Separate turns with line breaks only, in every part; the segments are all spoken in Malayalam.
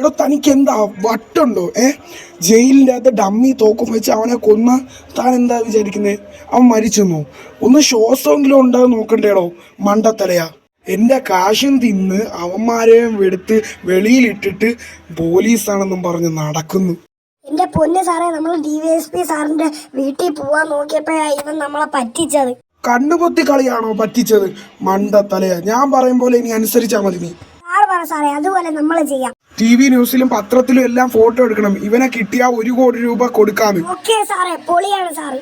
എടോ തനിക്ക് എന്താ വട്ടുണ്ടോ? ജയിലിൻ്റെ അകത്ത് ഡമ്മി തോക്കും വെച്ച് അവനെ കൊന്ന താൻ എന്താ വിചാരിക്കുന്നത്? അവൻ മരിച്ചെന്നോ? ഒന്ന് ശ്വാസമെങ്കിലും ഉണ്ടാകും നോക്കണ്ടേടോ മണ്ടത്തലയാ. എൻ്റെ കാശും തിന്ന് അവന്മാരെയും എടുത്ത് വെളിയിലിട്ടിട്ട് പോലീസാണെന്നും പറഞ്ഞ് നടക്കുന്നു.
എന്റെ പൊന്ന് സാറേ, നമ്മൾ DYSP സാറിന്റെ വീട്ടിൽ പോവാൻ നോക്കിയപ്പോഴാ ഇവൻ നമ്മളെ പറ്റിച്ചത്.
കണ്ണുപൊത്തി കളിയാണോ പറ്റിച്ചത്? മണ്ടത്തലയാ. ഞാൻ പറയും പോലെ ഇനി അനുസരിച്ചാ മതി നീ.
സാറ് പറ സാറേ, അതുപോലെ നമ്മൾ ചെയ്യാം.
TV ന്യൂസിലും പത്രത്തിലും എല്ലാം ഫോട്ടോ എടുക്കണം. ഇവനെ കിട്ടിയാ 1 കോടി രൂപ കൊടുക്കാന്ന്.
ഓക്കേ സാറേ, പൊളിയാണ് സാറ്.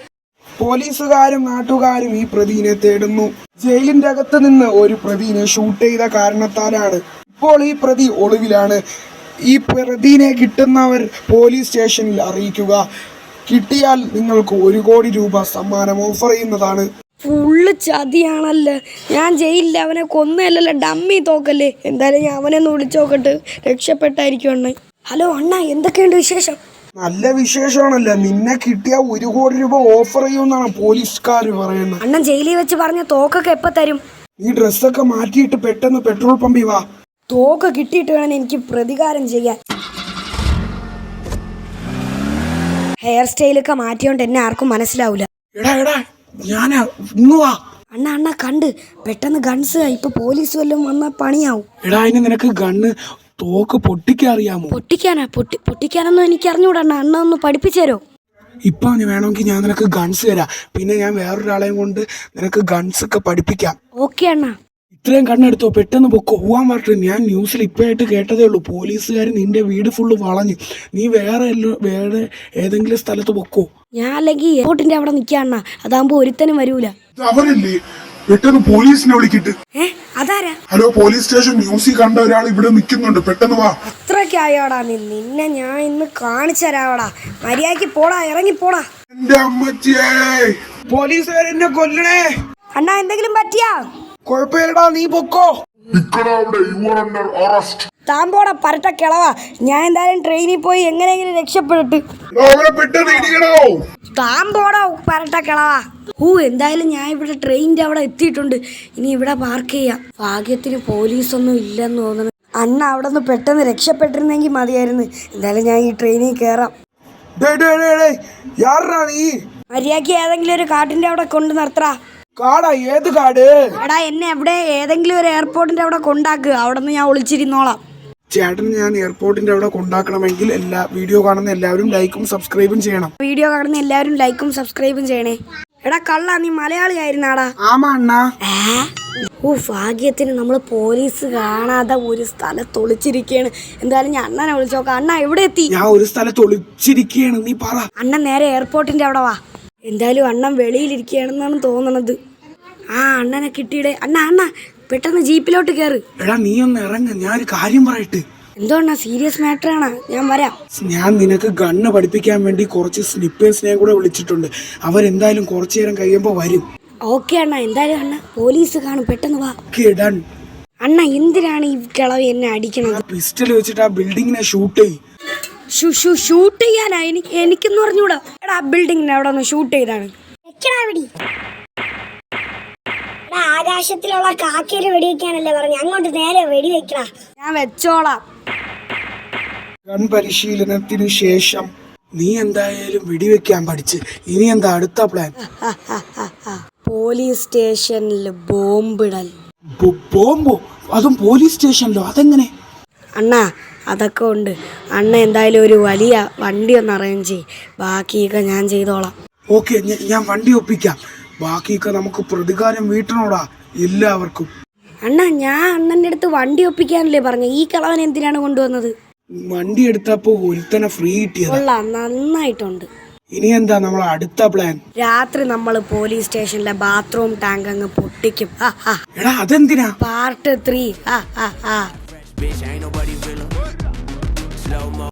പോലീസുകാരും നാട്ടുകാരും ഈ പ്രതിനെ തേടുന്നു. ജയിലിന്റെ അകത്ത് നിന്ന് ഒരു പ്രതിനെ ഷൂട്ട് ചെയ്ത കാരണത്താലാണ് ഇപ്പോൾ ഈ പ്രതി ഒളിവിലാണ്. ഈ പ്രതിനെ കിട്ടുന്നവർ പോലീസ് സ്റ്റേഷനിൽ അറിയിക്കുക. കിട്ടിയാൽ നിങ്ങൾക്ക് 1 കോടി രൂപ സമ്മാനം ഓഫർ ചെയ്യുന്നതാണ്.
ഫുള്ള് ചതിയാണല്ലോ. ഞാൻ ജയിലിൽ അവനെ കൊന്നല്ലോ, ഡമ്മി തോക്കല്ലേ. എന്തായാലും ഞാൻ അവനെ ഒന്ന് വിളിച്ചു നോക്കട്ടെ, രക്ഷപ്പെട്ടായിരിക്കും അണ്ണ. ഹലോ അണ്ണ, എന്തൊക്കെയുണ്ട് വിശേഷം?
നല്ല വിശേഷമാണല്ലോ. നിന്നെ കിട്ടിയ 1 കോടി രൂപ ഓഫർ ചെയ്യുമെന്നാണ് പോലീസുകാർ പറയുന്നത്.
അണ്ണൻ ജയിലിൽ വെച്ച് പറഞ്ഞ തോക്കൊക്കെ എപ്പോ തരും?
നീ ഡ്രസ്സൊക്കെ മാറ്റിയിട്ട് പെട്ടെന്ന് പെട്രോൾ പമ്പിൽ വാ.
തോക്ക് കിട്ടിയിട്ട് വേണം എനിക്ക് പ്രതികാരം ചെയ്യാൻ. ഹെയർ സ്റ്റൈലൊക്കെ മാറ്റിയോണ്ട് എന്നെ ആർക്കും മനസ്സിലാവൂല.
എടാ ഞാനാ, ഇങ്ങ് വാ.
അണ്ണ കണ്ട് പെട്ടെന്ന് ഗൺസ് ഇപ്പൊ പോലീസ് വല്ലതും വന്ന പണിയാവും.
എടാ അതിന് നിനക്ക് ഗണ്ണ് തോക്ക് പൊട്ടിക്കാൻ അറിയാമോ?
പൊട്ടിക്കാനൊന്നും എനിക്ക് അറിഞ്ഞൂടാ. അണ്ണ ഒന്ന് പഠിപ്പിച്ചു തരോ?
ഇപ്പൊ വേണമെങ്കിൽ ഞാൻ നിനക്ക് ഗൺസ് തരാം. പിന്നെ ഞാൻ വേറൊരാളെയും കൊണ്ട് നിനക്ക് ഗൺസ് ഒക്കെ പഠിപ്പിക്കാം.
ഓക്കെ അണ്ണ.
ഇത്രയും കണ്ണെടുത്തോ, പെട്ടെന്ന് പൊക്കോ. പോവാൻ പറ്റും. ഞാൻ ന്യൂസിൽ ഇപ്പോഴായിട്ട് കേട്ടതേ ഉള്ളൂ. പോലീസുകാർ നിന്റെ വീട് ഫുള്ള് വളഞ്ഞു. നീ വേറെ ഏതെങ്കിലും സ്ഥലത്ത് പൊക്കോ.
ഞാൻ അല്ലെങ്കിൽ എയർപോർട്ടിന്റെ അവിടെ നിൽക്കാണ്ണ, അതാകുമ്പോ ഒരുത്തനും വരൂല.
അവനല്ലേ? പെട്ടെന്ന് പോലീസിനെ വിളിക്കിട്ട്.
അതാരാ?
ഹലോ, പോലീസ് സ്റ്റേഷൻ ന്യൂസിൽ കണ്ട ഒരാൾ ഇവിടെ നിൽക്കുന്നുണ്ട്, പെട്ടെന്ന് വാ.
അത്രയ്ക്കായോടാ നിന്നെ ഞാൻ ഇന്ന് കാണിച്ചു തരാവടാ. മര്യാദക്ക് പോടാ, ഇറങ്ങി പോടാ.
എന്റെ അമ്മച്ചിയേ,
പോലീസുകാർ എന്നെ കൊല്ലണേ.
അണ്ണാ എന്തെങ്കിലും പറ്റിയാ?
കുഴപ്പമില്ലടാ, നീ പൊക്കോ.
താൻ പോടാ പരട്ട കിളവാ. ഞാൻ എന്തായാലും ട്രെയിനിൽ പോയി എങ്ങനെയെങ്കിലും രക്ഷപ്പെട്ടിട്ട്. താൻ പോടാ പരട്ട കിളവാ. എന്തായാലും ഞാൻ ഇവിടെ ട്രെയിനിന്റെ അവിടെ എത്തിയിട്ടുണ്ട്. ഇനി ഇവിടെ പാർക്ക് ചെയ്യാം. ഭാഗ്യത്തിന് പോലീസൊന്നും ഇല്ലെന്ന് തോന്നുന്നു. അണ്ണ അവിടെ നിന്ന് പെട്ടെന്ന് രക്ഷപ്പെട്ടിരുന്നെങ്കിൽ മതിയായിരുന്നു. എന്തായാലും ഞാൻ ഈ ട്രെയിനിൽ കയറാം. മര്യാദക്ക് ഏതെങ്കിലും ഒരു കാട്ടിന്റെ അവിടെ കൊണ്ട് നിർത്തറാ.
കാടാ? ഏത് കാട്?
എടാ എന്നെ എവിടെ ഏതെങ്കിലും ഒരു എയർപോർട്ടിന്റെ അവിടെ കൊണ്ടാക്കുക. അവിടെ നിന്ന് ഞാൻ ഒളിച്ചിരുന്നോളാം.
ചേട്ടൻ ഞാൻ എയർപോർട്ടിന്റെ അവിടെ കൊണ്ടാക്കണമെങ്കിൽ വീഡിയോ കാണുന്ന എല്ലാവരും ലൈക്കും സബ്സ്ക്രൈബും ചെയ്യണം.
വീഡിയോ കാണുന്ന എല്ലാവരും ലൈക്കും സബ്സ്ക്രൈബും ചെയ്യണേ. എടാ കള്ള, നീ മലയാളി ആയിരുന്നാടാ?
ആമാ അണ്ണാ.
ഭാഗ്യത്തിന് നമ്മൾ പോലീസ് കാണാതെ ഒരു സ്ഥലത്ത് ഒളിച്ചിരിക്കുകയാണ്. എന്തായാലും ഞാൻ അണ്ണനെ വിളിച്ചു നോക്കാം. അണ്ണ എവിടെ എത്തി?
ഞാൻ ഒരു സ്ഥലത്ത് ഒളിച്ചിരിക്കുകയാണ്. നീ പറ.
അണ്ണൻ നേരെ എയർപോർട്ടിന്റെ അവിടെ വാ. എന്തായാലും അണ്ണൻ വെളിയിലിരിക്കുകയാണെന്നാണ് തോന്നണത്. അണ്ണനെ കിട്ടിയിടേ. അണ്ണ പെട്ടെന്ന് ജീപ്പിലോട്ട് കയറ്.
എടാ നീ ഒന്ന് ഇറങ്ങ, ഞാൻ ഒരു കാര്യം പറയട്ടെ.
എന്തോ അണ്ണാ, സീരിയസ് മാറ്റർ ആണ്. ഞാൻ വരാം.
ഞാൻ നിനക്ക് ഗണ്ണ് പഠിപ്പിക്കാൻ വേണ്ടി കുറച്ച് സ്നിപ്പേഴ്സിനെ കൂടെ വിളിച്ചിട്ടുണ്ട്. അവരെന്തായാലും കുറച്ചു നേരം കഴിയുമ്പോ വരും.
ഓക്കെ അണ്ണ. എന്തായാലും അണ്ണ പോലീസ് കാണും, പെട്ടെന്ന് വാ.
അണ്ണ
എന്തിനാണ് ഈ കിളവ് എന്നെ അടിക്കണത്?
പിസ്റ്റൾ വെച്ചിട്ട് ആ ബിൽഡിങ്ങിനെ ഷൂട്ട് ചെയ്യും.
ഷൂട്ട് ചെയ്യാനാ? എനിക്കെന്ന് പറഞ്ഞൂടാ. എടാ ബിൽഡിങ്ങിനെ അവിടെ ഒന്ന് ഷൂട്ട് ചെയ്താണ്.
ആകാശത്തിലുള്ള കാക്കയില് വെടിവെക്കാനല്ലേ പറഞ്ഞു, അങ്ങോട്ട് നേരെ വെടിവെക്കടാ.
ഞാൻ വെച്ചോളാം.
ഗൺ പരിശീലനത്തിന് ശേഷം നീ എന്തായാലും വെടിവെക്കാൻ പഠിച്ച്. ഇനി എന്താ അടുത്ത പ്ലാൻ?
പോലീസ് സ്റ്റേഷനിൽ ബോംബിടൽ.
ബോംബോ? അതും പോലീസ് സ്റ്റേഷനിലോ? അതെങ്ങനെ?
അണ്ണാ അതൊക്കെ ഉണ്ട്. അണ്ണ എന്തായാലും ഒരു വലിയ വണ്ടി ഒന്ന് അറേഞ്ച് ചെയ്യ്. ബാക്കിയൊക്കെ ഞാൻ ചെയ്തോളാം.
ഓക്കെ, ഞാൻ വണ്ടി ഒപ്പിക്കാം. ബാക്കിയൊക്കെ നമുക്ക് പ്രതികാരം വീട്ടണോടാ എല്ലാവർക്കും.
അണ്ണാ ഞാൻ അണ്ണൻ്റെ അടുത്ത് വണ്ടി ഒപ്പിക്കാനല്ലേ പറഞ്ഞ. ഈ കളവൻ എന്തിനാണ് കൊണ്ടുവന്നത്?
വണ്ടി എടുത്തപ്പോ ഒരുത്തനെ ഫ്രീ കിട്ടിയത്.
നന്നായിട്ടുണ്ട്.
ഇനി എന്താ നമ്മൾ അടുത്ത പ്ലാൻ?
രാത്രി നമ്മൾ പോലീസ് സ്റ്റേഷനിലെ ബാത്റൂം ടാങ്ക് അങ്ങ് പൊട്ടിക്കും.
എടാ അതെന്തിനാ?
പാർട്ട് 3.